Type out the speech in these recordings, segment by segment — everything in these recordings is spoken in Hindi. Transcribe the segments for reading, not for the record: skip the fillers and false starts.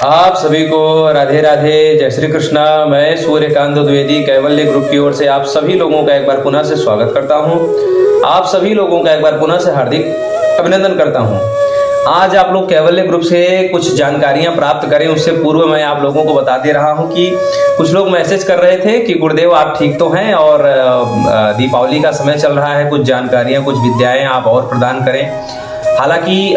आप सभी को राधे राधे, जय श्री कृष्णा। मैं सूर्यकांत द्विवेदी कैवल्य ग्रुप की ओर से आप सभी लोगों का एक बार पुनः से स्वागत करता हूं। आप सभी लोगों का एक बार पुनः से हार्दिक अभिनंदन करता हूं। आज आप लोग कैवल्य ग्रुप से कुछ जानकारियां प्राप्त करें, उससे पूर्व मैं आप लोगों को बता दे रहा हूं कि कुछ लोग मैसेज कर रहे थे कि गुरुदेव आप ठीक तो हैं और दीपावली का समय चल रहा है, कुछ जानकारियां कुछ विद्याएं आप और प्रदान करें। हालांकि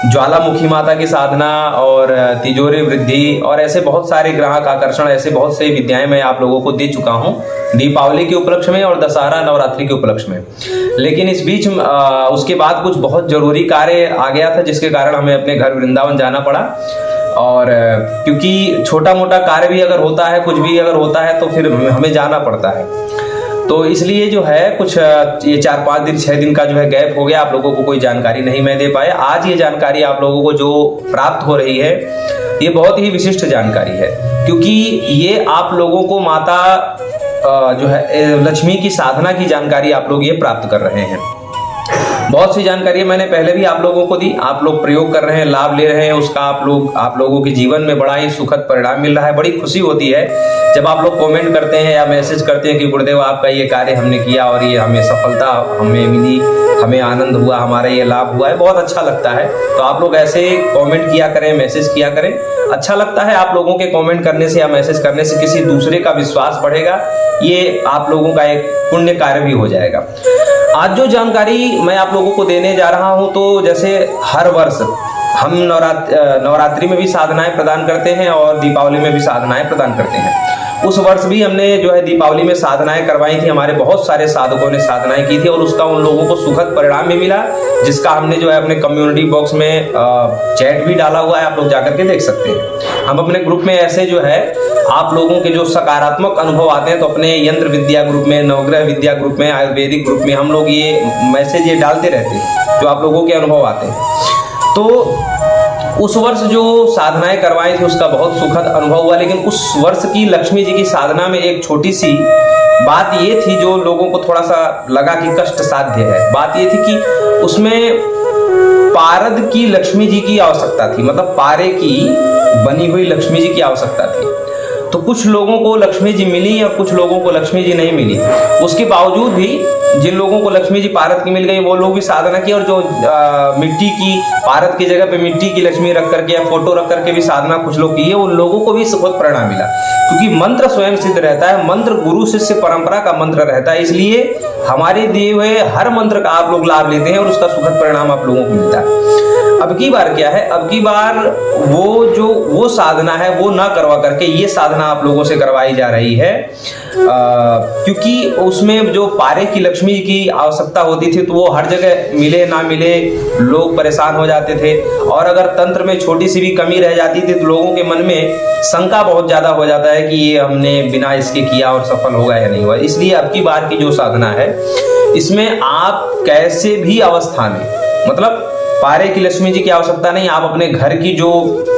ज्वालामुखी माता की साधना और तिजोरी वृद्धि और ऐसे बहुत सारे ग्राहक आकर्षण, ऐसे बहुत से विद्याएं मैं आप लोगों को दे चुका हूं दीपावली के उपलक्ष्य में और दशहरा नवरात्रि के उपलक्ष्य में। लेकिन इस बीच उसके बाद कुछ बहुत जरूरी कार्य आ गया था, जिसके कारण हमें अपने घर वृंदावन जाना पड़ा। और क्योंकि छोटा मोटा कार्य भी अगर होता है, कुछ भी अगर होता है तो फिर हमें जाना पड़ता है, तो इसलिए जो है कुछ ये 4-5 दिन 6 दिन का जो है गैप हो गया, आप लोगों को कोई जानकारी नहीं मैं दे पाया। आज ये जानकारी आप लोगों को जो प्राप्त हो रही है ये बहुत ही विशिष्ट जानकारी है, क्योंकि ये आप लोगों को माता जो है लक्ष्मी की साधना की जानकारी आप लोग ये प्राप्त कर रहे हैं। बहुत सी जानकारी मैंने पहले भी आप लोगों को दी, आप लोग प्रयोग कर रहे हैं, लाभ ले रहे हैं, उसका आप लोगों के जीवन में बड़ा ही सुखद परिणाम मिल रहा है। बड़ी खुशी होती है जब आप लोग कमेंट करते हैं या मैसेज करते हैं कि गुरुदेव आपका ये कार्य हमने किया और ये हमें सफलता हमें मिली, हमें आनंद हुआ, हमारा ये लाभ हुआ है, बहुत अच्छा लगता है। तो आप लोग ऐसे कमेंट किया करें, मैसेज किया करें, अच्छा लगता है। आप लोगों के कमेंट करने से या मैसेज करने से किसी दूसरे का विश्वास बढ़ेगा, ये आप लोगों का एक पुण्य कार्य भी हो जाएगा। आज जो जानकारी मैं आप लोगों को देने जा रहा हूं, तो जैसे हर वर्ष हम नवरात्रि में भी साधनाएं प्रदान करते हैं और दीपावली में भी साधनाएं प्रदान करते हैं। उस वर्ष भी हमने जो है दीपावली में साधनाएं करवाई थी, हमारे बहुत सारे साधकों ने साधनाएं की थी और उसका उन लोगों को सुखद परिणाम भी मिला, जिसका हमने जो है अपने कम्युनिटी बॉक्स में चैट भी डाला हुआ है, आप लोग जाकर के देख सकते हैं। हम अपने ग्रुप में ऐसे जो है आप लोगों के जो सकारात्मक अनुभव आते हैं, तो अपने यंत्र विद्या ग्रुप में, नवग्रह विद्या ग्रुप में, आयुर्वेदिक ग्रुप में हम लोग ये मैसेज ये डालते रहते हैं जो आप लोगों के अनुभव आते हैं। तो उस वर्ष जो साधनाएं करवाई थी उसका बहुत सुखद अनुभव हुआ, लेकिन उस वर्ष की लक्ष्मी जी की साधना में एक छोटी सी बात ये थी जो लोगों को थोड़ा सा लगा कि कष्ट साध्य है। बात ये थी कि उसमें पारद की लक्ष्मी जी की आवश्यकता थी, मतलब पारे की बनी हुई लक्ष्मी जी की आवश्यकता थी। तो कुछ लोगों को लक्ष्मी जी मिली और कुछ लोगों को लक्ष्मी जी नहीं मिली। उसके बावजूद भी जिन लोगों को लक्ष्मी जी पारद की मिल गई वो लोग भी साधना की, और जो मिट्टी की पारद की जगह पे मिट्टी की लक्ष्मी रख करके या फोटो रख करके भी साधना कुछ लोग किए, उन लोगों को भी बहुत परिणाम मिला। क्योंकि मंत्र स्वयं सिद्ध रहता है, मंत्र गुरु शिष्य परंपरा का मंत्र रहता है, इसलिए हमारे दिए हुए हर मंत्र का आप लोग लाभ लेते हैं और उसका सुखद परिणाम आप लोगों को मिलता है। अब की बार क्या है, अब की बार वो साधना है वो ना करवा करके ये साधना आप लोगों से करवाई जा रही है, क्योंकि उसमें जो पारे की लक्ष्मी की आवश्यकता होती थी तो वो हर जगह मिले ना मिले लोग परेशान हो जाते थे, और अगर तंत्र में छोटी सी भी कमी रह जाती थी तो लोगों के मन में शंका बहुत ज्यादा हो जाता है कि ये हमने बिना इसके किया और सफल होगा या नहीं हुआ। इसलिए अब की बार की जो साधना है इसमें आप कैसे भी अवस्था में, मतलब पारे की लक्ष्मी जी की आवश्यकता नहीं, आप अपने घर की जो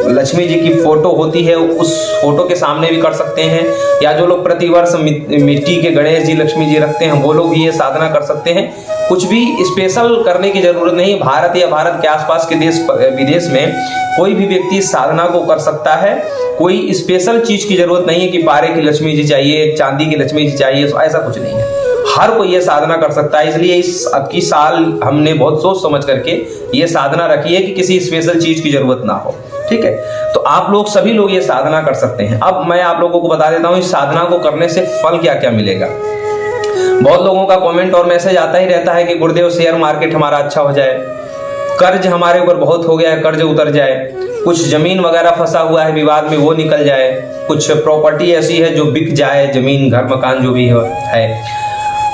लक्ष्मी जी की फोटो होती है उस फोटो के सामने भी कर सकते हैं, या जो लोग प्रतिवर्ष मिट्टी के गणेश जी लक्ष्मी जी रखते हैं वो लोग भी ये साधना कर सकते हैं। कुछ भी स्पेशल करने की जरूरत नहीं। भारत या भारत के आसपास के देश विदेश में कोई भी व्यक्ति इस साधना को कर सकता है। कोई स्पेशल चीज की जरूरत नहीं है कि पारे की लक्ष्मी जी चाहिए, चांदी की लक्ष्मी जी चाहिए, ऐसा कुछ नहीं है। हर कोई ये साधना कर सकता है। इसलिए इस अब की साल हमने बहुत सोच समझ करके ये साधना रखी है कि किसी स्पेशल चीज की जरूरत ना हो। ठीक है, तो आप लोग सभी लोग ये साधना कर सकते हैं। अब मैं आप लोगों को बता देता हूँ इस साधना को करने से फल क्या क्या मिलेगा। बहुत लोगों का कमेंट और मैसेज आता ही रहता है कि गुरुदेव शेयर मार्केट हमारा अच्छा हो जाए, कर्ज हमारे ऊपर बहुत हो गया है कर्ज उतर जाए, कुछ जमीन वगैरह फंसा हुआ है विवाद में वो निकल जाए, कुछ प्रॉपर्टी ऐसी है जो बिक जाए, जमीन घर मकान जो भी है,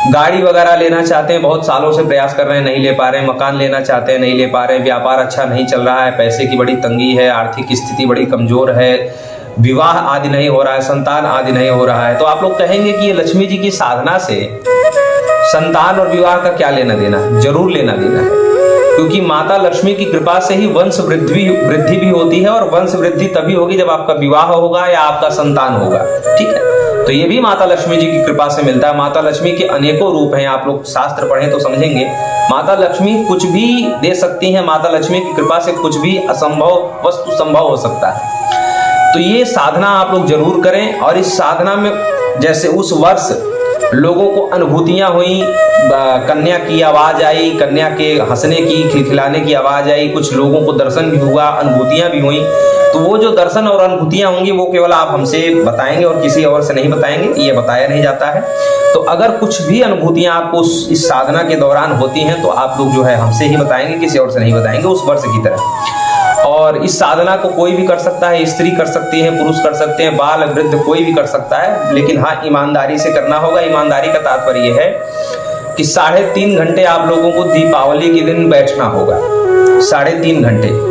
गाड़ी वगैरह लेना चाहते हैं, बहुत सालों से प्रयास कर रहे हैं नहीं ले पा रहे हैं, मकान लेना चाहते हैं नहीं ले पा रहे हैं, व्यापार अच्छा नहीं चल रहा है, पैसे की बड़ी तंगी है, आर्थिक स्थिति बड़ी कमजोर है, विवाह आदि नहीं हो रहा है, संतान आदि नहीं हो रहा है। तो आप लोग कहेंगे कि ये लक्ष्मी जी की साधना से संतान और विवाह का क्या लेना देना? जरूर लेना देना है, क्योंकि माता लक्ष्मी की कृपा से ही वंश वृद्धि भी होती है, और वंश वृद्धि तभी होगी जब आपका विवाह होगा या आपका संतान होगा। ठीक है, तो ये भी माता लक्ष्मी जी की कृपा से मिलता है। माता लक्ष्मी के अनेकों रूप हैं, आप लोग शास्त्र पढ़ें तो समझेंगे। माता लक्ष्मी कुछ भी दे सकती हैं, माता लक्ष्मी की कृपा से कुछ भी असंभव वस्तु संभव हो सकता है। तो ये साधना आप लोग जरूर करें। और इस साधना में जैसे उस वर्ष लोगों को अनुभूतियां हुई, कन्या की आवाज आई, कन्या के हंसने की, खिलखिलाने की आवाज आई, कुछ लोगों को दर्शन भी हुआ, अनुभूतियां भी हुई। तो वो जो दर्शन और अनुभूतियां होंगी वो केवल आप हमसे बताएंगे और किसी और से नहीं बताएंगे, ये बताया नहीं जाता है। तो अगर कुछ भी अनुभूतियां आपको इस साधना के दौरान होती हैं तो आप लोग जो है हमसे ही बताएंगे, किसी और से नहीं बताएंगे, उस वर्ष की तरह। और इस साधना को कोई भी कर सकता है, स्त्री कर सकती है, पुरुष कर सकते हैं, बाल वृद्ध कोई भी कर सकता है, लेकिन हाँ ईमानदारी से करना होगा। ईमानदारी का तात्पर्य यह है कि 3.5 घंटे आप लोगों को दीपावली के दिन बैठना होगा। 3.5 घंटे।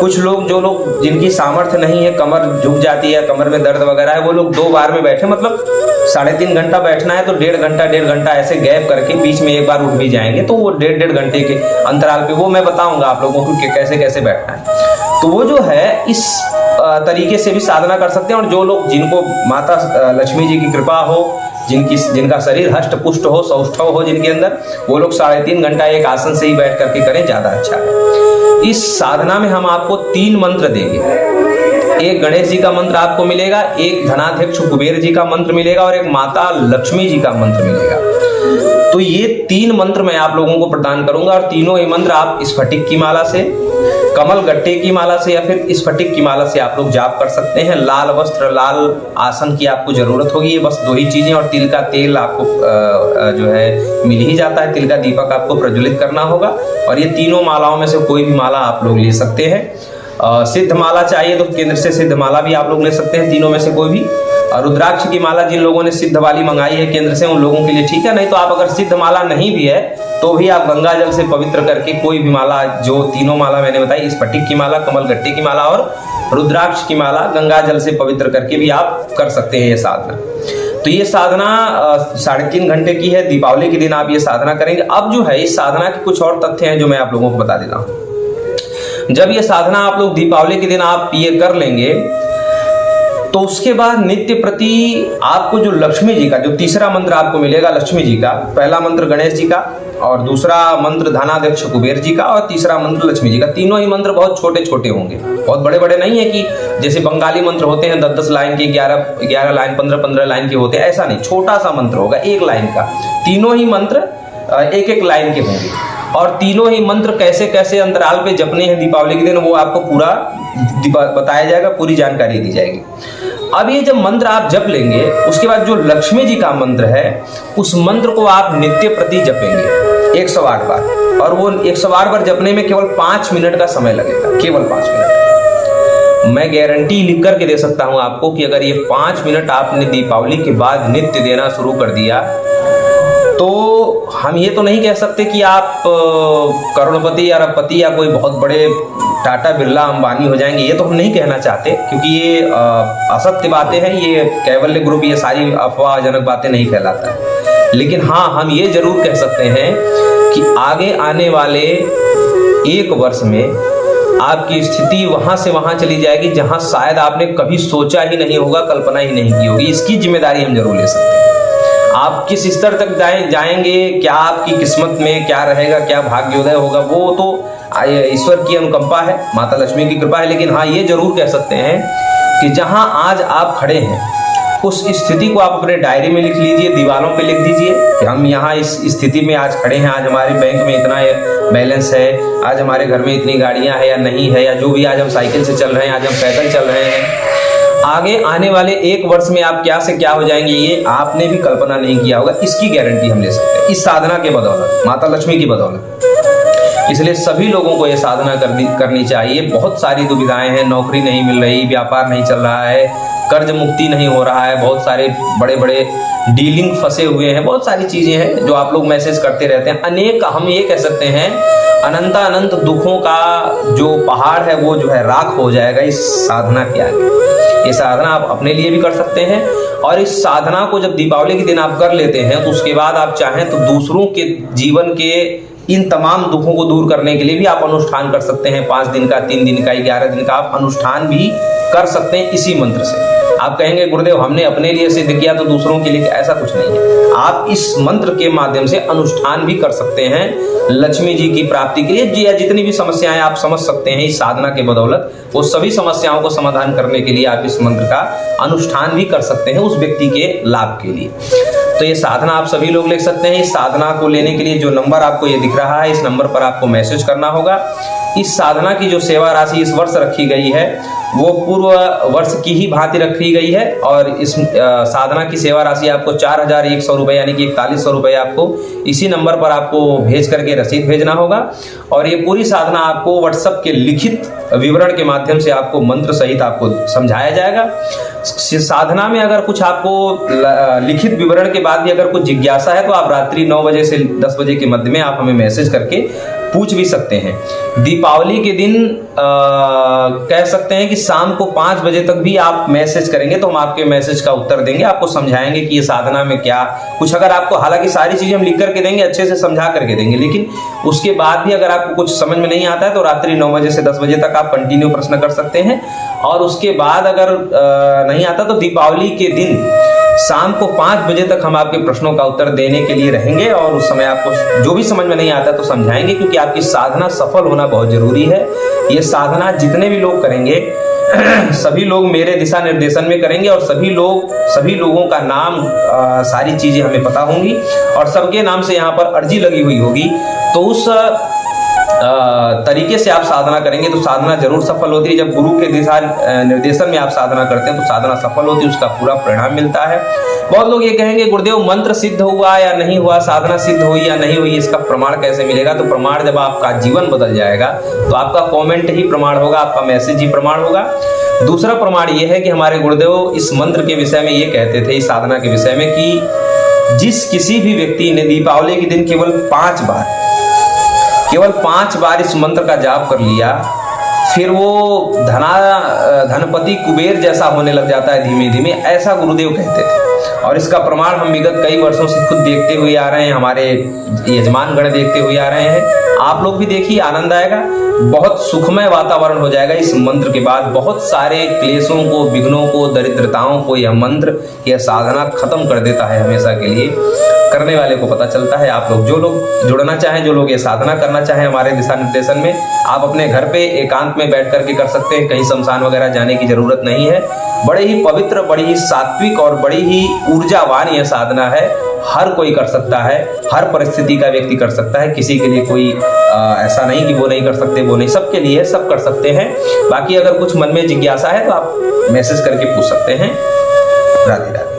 कुछ लोग, जो लोग जिनकी सामर्थ्य नहीं है, कमर झुक जाती है, कमर में दर्द वगैरह है, वो लोग 2 बार में बैठे, मतलब 3.5 घंटा बैठना है तो 1.5 घंटा ऐसे गैप करके बीच में एक बार उठ भी जाएंगे, तो वो 1.5 घंटे के अंतराल पे वो मैं बताऊंगा आप लोगों को कि कैसे कैसे बैठना है। तो वो जो है इस तरीके से भी साधना कर सकते हैं। और जो लोग, जिनको माता लक्ष्मी जी की कृपा हो, जिनका शरीर हष्ट पुष्ट हो, सौष्ठव हो जिनके अंदर, वो लोग 3.5 घंटा एक आसन से ही बैठ करके करें, ज्यादा अच्छा है। इस साधना में हम आपको 3 मंत्र देंगे। एक गणेश जी का मंत्र आपको मिलेगा, एक धनाध्यक्ष कुबेर जी का मंत्र मिलेगा और एक माता लक्ष्मी जी का मंत्र मिलेगा। तो ये 3 मंत्र मैं आप लोगों को प्रदान करूंगा और तीनों ही मंत्र आप स्फटिक की माला से, कमल गट्टे की माला से या फिर स्फटिक की माला से आप लोग जाप कर सकते हैं। लाल वस्त्र, लाल आसन की आपको जरूरत होगी, ये बस 2 ही चीजें। और तिल का तेल आपको जो है मिल ही जाता है, तिल का दीपक आपको प्रज्वलित करना होगा। और ये तीनों मालाओं में से कोई भी माला आप लोग ले सकते हैं। सिद्ध माला चाहिए तो केंद्र से सिद्ध माला भी आप लोग ले सकते हैं, तीनों में से कोई भी। रुद्राक्ष की माला जिन लोगों ने सिद्ध वाली मंगाई है केंद्र से, उन लोगों के लिए ठीक है। नहीं तो आप अगर सिद्ध माला नहीं भी है तो भी आप गंगा जल से पवित्र करके कोई भी माला, जो तीनों माला मैंने बताई, स्फटिक की माला, कमल गट्टे की माला और रुद्राक्ष की माला, गंगा जल से पवित्र करके भी आप कर सकते हैं ये साधना। तो ये साधना 3.5 घंटे की है। दीपावली के दिन आप ये साधना करेंगे। अब जो है इस साधना के कुछ और तथ्य हैं जो मैं आप लोगों को बता देता हूँ। जब ये साधना आप लोग दीपावली के दिन आप ये कर लेंगे तो उसके बाद नित्य प्रति आपको जो लक्ष्मी जी का, जो तीसरा मंत्र आपको मिलेगा लक्ष्मी जी का, पहला मंत्र गणेश जी का और दूसरा मंत्र धनाध्यक्ष कुबेर जी का और तीसरा मंत्र लक्ष्मी जी का। तीनों ही मंत्र बहुत छोटे छोटे होंगे, बहुत बड़े बड़े नहीं है कि जैसे बंगाली मंत्र होते हैं 10-10 लाइन के, 11 लाइन, 15-15 लाइन के होते हैं, ऐसा नहीं। छोटा सा मंत्र होगा 1 लाइन का। तीनों ही मंत्र 1-1 लाइन के होंगे और तीनों ही मंत्र कैसे कैसे अंतराल पे जपने हैं दीपावली के दिन वो आपको पूरा बताया जाएगा, पूरी जानकारी दी जाएगी। अब ये जब मंत्र आप जप लेंगे उसके बाद जो लक्ष्मी जी का मंत्र है उस मंत्र को आप नित्य प्रति जपेंगे 108 बार। और वो 108 बार जपने में केवल 5 मिनट का समय लगेगा, केवल 5 मिनट। मैं गारंटी लिख करके दे सकता हूं आपको कि अगर ये 5 मिनट आपने दीपावली के बाद नित्य देना शुरू कर दिया तो हम ये तो नहीं कह सकते कि आप करोड़पति या अरबपति या कोई बहुत बड़े टाटा बिरला अंबानी हो जाएंगे, ये तो हम नहीं कहना चाहते क्योंकि ये असत्य बातें हैं। ये कैवल्य ग्रुप ये सारी अफवाहजनक बातें नहीं फैलाता है। लेकिन हाँ, हम ये जरूर कह सकते हैं कि आगे आने वाले 1 वर्ष में आपकी स्थिति वहां से वहां चली जाएगी जहां शायद आपने कभी सोचा ही नहीं होगा, कल्पना ही नहीं की होगी। इसकी जिम्मेदारी हम जरूर ले सकते हैं। आप किस स्तर तक जाएंगे, क्या आपकी किस्मत में क्या रहेगा, क्या भाग्योदय होगा, वो तो ईश्वर की अनुकंपा है, माता लक्ष्मी की कृपा है। लेकिन हाँ, ये जरूर कह सकते हैं कि जहां आज आप खड़े हैं उस स्थिति को आप अपने डायरी में लिख लीजिए, दीवारों पे लिख दीजिए कि हम यहाँ इस स्थिति में आज खड़े हैं। आज हमारे बैंक में इतना बैलेंस है, आज हमारे घर में इतनी गाड़ियां हैं या नहीं है, या जो भी, आज हम साइकिल से चल रहे हैं, आज हम पैदल चल रहे हैं। आगे आने वाले 1 वर्ष में आप क्या से क्या हो जाएंगे ये आपने भी कल्पना नहीं किया होगा। इसकी गारंटी हम ले सकते हैं इस साधना के बदौलत, माता लक्ष्मी की बदौलत। इसलिए सभी लोगों को ये साधना करनी चाहिए। बहुत सारी दुविधाएं हैं, नौकरी नहीं मिल रही, व्यापार नहीं चल रहा है, कर्ज मुक्ति नहीं हो रहा है, बहुत सारे बड़े बड़े डीलिंग फंसे हुए हैं, बहुत सारी चीजें हैं जो आप लोग मैसेज करते रहते हैं। अनेक, हम ये कह सकते हैं अनंत दुखों का जो पहाड़ है वो जो है राख हो जाएगा इस साधना के आगे। ये साधना आप अपने लिए भी कर सकते हैं और इस साधना को जब दीपावली के दिन आप कर लेते हैं तो उसके बाद आप चाहें तो दूसरों के जीवन के इन तमाम दुखों को दूर करने के लिए भी आप अनुष्ठान कर सकते हैं। 5 दिन का, 3 दिन का, 11 दिन का आप अनुष्ठान भी कर सकते हैं इसी मंत्र से। आप कहेंगे गुरुदेव हमने अपने लिए सिद्ध किया तो दूसरों के लिए, ऐसा कुछ नहीं है। आप इस मंत्र के माध्यम से अनुष्ठान भी कर सकते हैं लक्ष्मी जी की प्राप्ति के लिए, या जितनी भी समस्याएं आप समझ सकते हैं इस साधना के बदौलत, वो सभी समस्याओं को समाधान करने के लिए आप इस मंत्र का अनुष्ठान भी कर सकते हैं उस व्यक्ति के लाभ के लिए। तो ये साधना आप सभी लोग ले सकते हैं। इस साधना को लेने के लिए जो नंबर आपको ये दिख रहा है, इस नंबर पर आपको मैसेज करना होगा। इस साधना की जो सेवा राशि इस वर्ष रखी गई है वो पूर्व वर्ष की ही भांति रखी गई है, और इस साधना की सेवा राशि आपको 4100 रुपये यानी कि 4100 रुपये आपको इसी नंबर पर आपको भेज करके रसीद भेजना होगा। और ये पूरी साधना आपको व्हाट्सएप के लिखित विवरण के माध्यम से आपको मंत्र सहित आपको समझाया जाएगा। साधना में अगर कुछ आपको लिखित विवरण के बाद भी अगर कुछ जिज्ञासा है तो आप रात्रि 9 बजे से 10 बजे के मध्य में आप हमें मैसेज करके पूछ भी सकते हैं। दीपावली के दिन कह सकते हैं कि शाम को 5 बजे तक भी आप मैसेज करेंगे तो हम आपके मैसेज का उत्तर देंगे, आपको समझाएंगे कि ये साधना में क्या कुछ, अगर आपको, हालांकि सारी चीजें हम लिख करके देंगे, अच्छे से समझा करके देंगे, लेकिन उसके बाद भी अगर आपको कुछ समझ में नहीं आता है तो रात्रि 9 बजे से 10 बजे तक आप कंटिन्यू प्रश्न कर सकते हैं। और उसके बाद अगर नहीं आता तो दीपावली के दिन शाम को 5 बजे तक हम आपके प्रश्नों का उत्तर देने के लिए रहेंगे, और उस समय आपको जो भी समझ में नहीं आता तो समझाएंगे, क्योंकि आपकी साधना सफल होना बहुत जरूरी है। ये साधना जितने भी लोग करेंगे सभी लोग मेरे दिशा निर्देशन में करेंगे, और सभी लोगों का नाम, सारी चीजें हमें पता होंगी और सबके नाम से यहाँ पर अर्जी लगी हुई होगी। तो उस तरीके से आप साधना करेंगे तो साधना जरूर सफल होती है। जब गुरु के दिशा निर्देशन में आप साधना करते हैं तो साधना सफल होती है, उसका पूरा परिणाम मिलता है। बहुत लोग ये कहेंगे गुरुदेव मंत्र सिद्ध हुआ या नहीं हुआ, साधना सिद्ध हुई या नहीं हुई, इसका प्रमाण कैसे मिलेगा? तो प्रमाण जब आपका जीवन बदल जाएगा तो आपका कमेंट ही प्रमाण होगा, आपका मैसेज ही प्रमाण होगा। दूसरा प्रमाण ये है कि हमारे गुरुदेव इस मंत्र के विषय में ये कहते थे, इस साधना के विषय में, कि जिस किसी भी व्यक्ति ने दीपावली के दिन केवल 5 बार इस मंत्र का जाप कर लिया, फिर वो धनपति कुबेर जैसा होने लग जाता है धीमे धीमे, ऐसा गुरुदेव कहते थे। और इसका प्रमाण हम विगत कई वर्षों से खुद देखते हुए आ रहे हैं, हमारे यजमानगण देखते हुए आ रहे हैं। आप लोग भी देखिए, आनंद आएगा, बहुत सुखमय वातावरण हो जाएगा इस मंत्र के बाद। बहुत सारे क्लेशों को, विघ्नों को, दरिद्रताओं को यह मंत्र, यह साधना खत्म कर देता है हमेशा के लिए। करने वाले को पता चलता है। आप लोग, जो लोग जुड़ना चाहें, जो लोग ये साधना करना चाहें हमारे दिशा निर्देशन में, आप अपने घर पे एकांत में बैठ करके कर सकते हैं, कहीं शमशान वगैरह जाने की जरूरत नहीं है। बड़े ही पवित्र, बड़ी ही सात्विक और बड़ी ही ऊर्जावान यह साधना है। हर कोई कर सकता है, हर परिस्थिति का व्यक्ति कर सकता है, किसी के लिए कोई ऐसा नहीं कि वो नहीं कर सकते, वो नहीं, सबके लिए सब कर सकते हैं। बाकी अगर कुछ मन में जिज्ञासा है तो आप मैसेज करके पूछ सकते हैं। राधे राधे।